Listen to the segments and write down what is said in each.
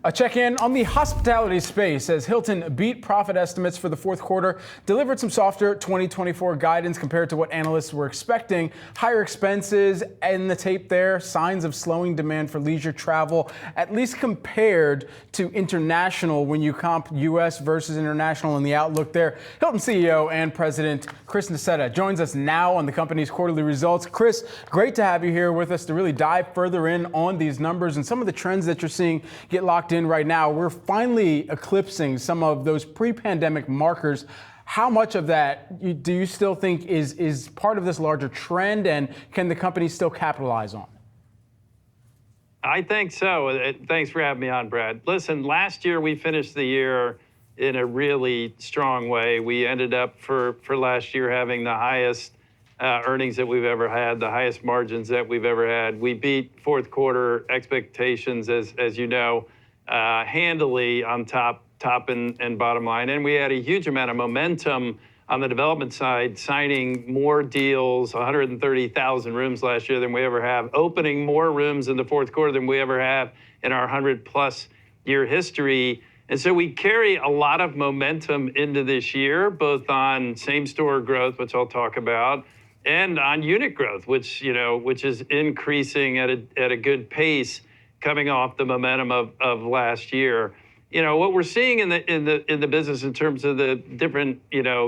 A check-in on the hospitality space as Hilton beat profit estimates for the fourth quarter, delivered some softer 2024 guidance compared to what analysts were expecting. Higher expenses in the tape there, signs of slowing demand for leisure travel, at least compared to international when you comp U.S. versus international in the outlook there. Hilton CEO and President Chris Nassetta joins us now on the company's quarterly results. Chris, great to have you here with us to really dive further in on these numbers and some of the trends that you're seeing get locked in right now. We're finally eclipsing some of those pre-pandemic markers. How much of that do you still think is part of this larger trend, and can the company still capitalize on? I think so. Thanks for having me on, Brad. Listen, last year we finished the year in a really strong way. We ended up for last year having the highest earnings that we've ever had, the highest margins that we've ever had. We beat fourth quarter expectations, as you know, handily on top and bottom line. And we had a huge amount of momentum on the development side, signing more deals, 130,000 rooms last year than we ever have, opening more rooms in the fourth quarter than we ever have in our 100-plus year history. And so we carry a lot of momentum into this year, both on same-store growth, which I'll talk about, and on unit growth, which is increasing at a good pace, coming off the momentum of last year. What we're seeing in the business in terms of the different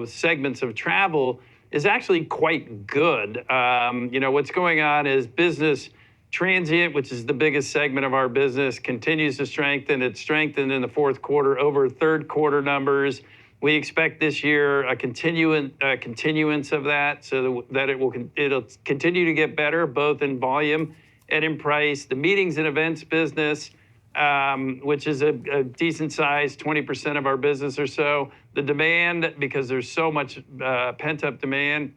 segments of travel is actually quite good. What's going on is business transient, which is the biggest segment of our business, continues to strengthen. It strengthened in the fourth quarter over third quarter numbers. We expect this year a continuance of that, so that it'll continue to get better, both in volume and in price. The meetings and events business, which is a decent size, 20% of our business or so, the demand, because there's so much pent-up demand,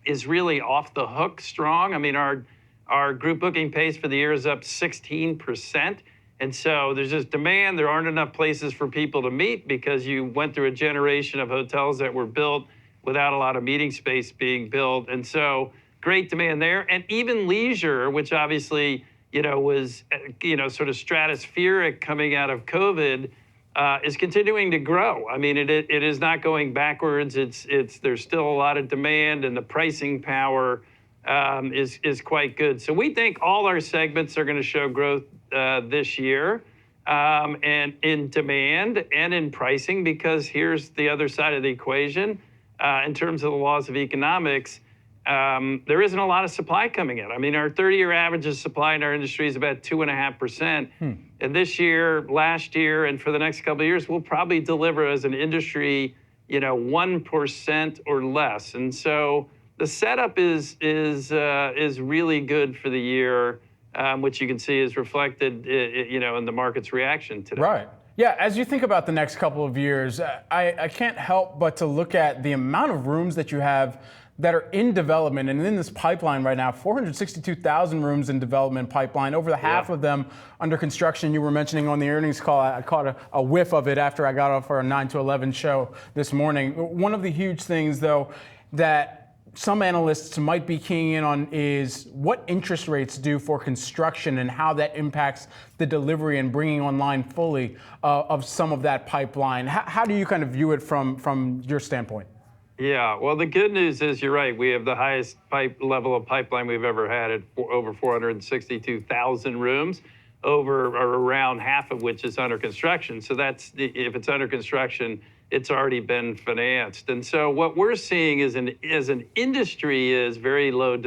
is really off the hook strong. I mean, our group booking pace for the year is up 16%. And so there's just demand. There aren't enough places for people to meet because you went through a generation of hotels that were built without a lot of meeting space being built. And so great demand there. And even leisure, which obviously, was, sort of stratospheric coming out of COVID, is continuing to grow. I mean, it is not going backwards. There's still a lot of demand, and the pricing power is quite good. So we think all our segments are going to show growth this year, and in demand and in pricing, because here's the other side of the equation. In terms of the laws of economics, there isn't a lot of supply coming in. I mean, our 30-year average of supply in our industry is about 2.5%. And this year, last year, and for the next couple of years, we'll probably deliver as an industry, 1% or less. And so the setup is really good for the year, which you can see is reflected, in the market's reaction today. Right. Yeah, as you think about the next couple of years, I can't help but to look at the amount of rooms that you have that are in development and in this pipeline right now. 462,000 rooms in development pipeline, over the half of them under construction. You were mentioning on the earnings call, I caught a whiff of it after I got off our 9 to 11 show this morning. One of the huge things, though, that some analysts might be keying in on is what interest rates do for construction and how that impacts the delivery and bringing online fully of some of that pipeline. How do you kind of view it from your standpoint? Yeah, well, the good news is you're right. We have the highest level of pipeline we've ever had at over 462,000 rooms, over or around half of which is under construction. So if it's under construction, it's already been financed. And so what we're seeing as an industry is very low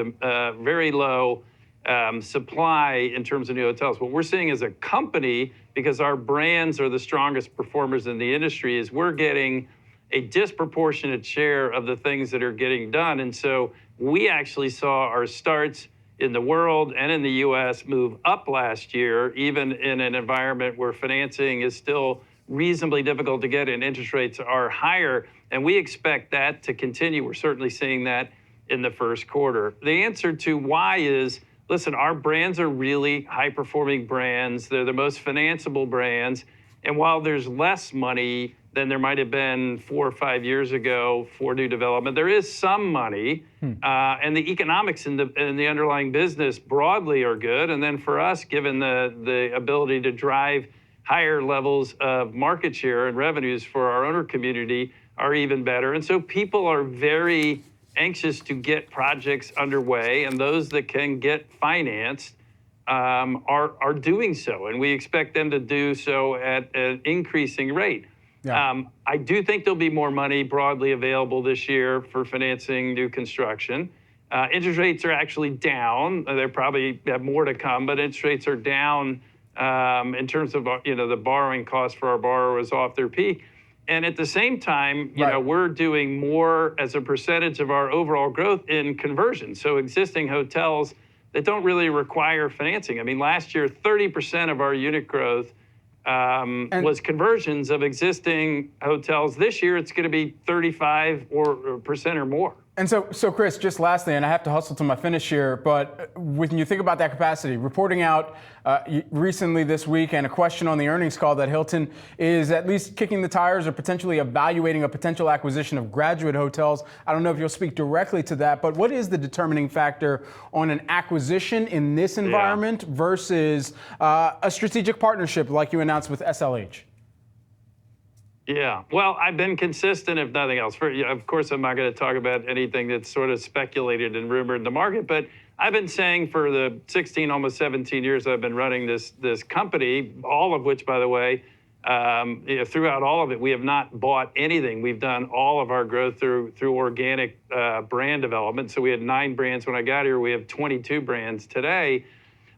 supply in terms of new hotels. What we're seeing as a company, because our brands are the strongest performers in the industry, is we're getting a disproportionate share of the things that are getting done. And so we actually saw our starts in the world and in the US move up last year, even in an environment where financing is still reasonably difficult to get and interest rates are higher. And we expect that to continue. We're certainly seeing that in the first quarter. The answer to why is, listen, our brands are really high-performing brands. They're the most financeable brands. And while there's less money than there might have been 4 or 5 years ago for new development. There is some money, and the economics in the underlying business broadly are good. And then for us, given the ability to drive higher levels of market share and revenues for our owner community are even better. And so people are very anxious to get projects underway, and those that can get financed are doing so. And we expect them to do so at an increasing rate. Yeah. I do think there'll be more money broadly available this year for financing new construction. Interest rates are actually down. They probably have more to come, but interest rates are down in terms of the borrowing costs for our borrowers off their peak. And at the same time, we're doing more as a percentage of our overall growth in conversion. So existing hotels that don't really require financing. I mean, last year, 30% of our unit growth was conversions of existing hotels. This year, it's going to be 35% or more. And so Chris, just lastly, and I have to hustle to my finish here, but when you think about that capacity, reporting out recently this week and a question on the earnings call that Hilton is at least kicking the tires or potentially evaluating a potential acquisition of graduate hotels. I don't know if you'll speak directly to that, but what is the determining factor on an acquisition in this environment versus a strategic partnership like you announced with SLH? Yeah, well, I've been consistent, if nothing else. Of course, I'm not going to talk about anything that's sort of speculated and rumored in the market, but I've been saying for the 16, almost 17 years I've been running this company, all of which, by the way, throughout all of it, we have not bought anything. We've done all of our growth through organic brand development. So we had 9 brands when I got here. We have 22 brands today.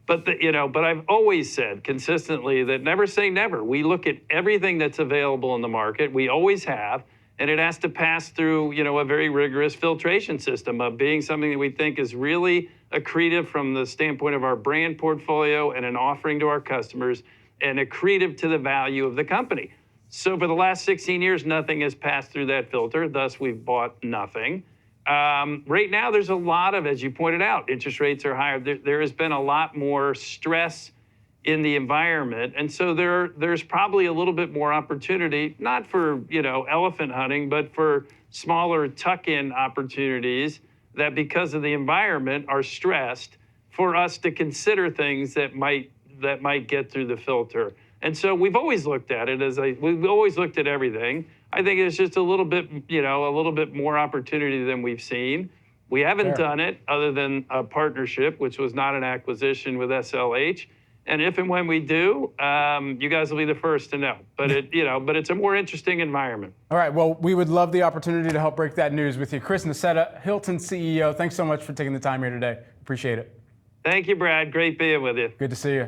But I've always said consistently that never say never. We look at everything that's available in the market. We always have, and it has to pass through, a very rigorous filtration system of being something that we think is really accretive from the standpoint of our brand portfolio and an offering to our customers, and accretive to the value of the company. So for the last 16 years, nothing has passed through that filter. Thus, we've bought nothing. Right now, there's a lot of, as you pointed out, interest rates are higher. There has been a lot more stress in the environment. And so there's probably a little bit more opportunity, not for, elephant hunting, but for smaller tuck-in opportunities that because of the environment are stressed for us to consider things that might get through the filter. And so we've always looked at it we've always looked at everything. I think it's just a little bit more opportunity than we've seen. We haven't done it other than a partnership, which was not an acquisition with SLH. And if and when we do, you guys will be the first to know. But it's a more interesting environment. All right. Well, we would love the opportunity to help break that news with you. Chris Nassetta, Hilton CEO. Thanks so much for taking the time here today. Appreciate it. Thank you, Brad. Great being with you. Good to see you.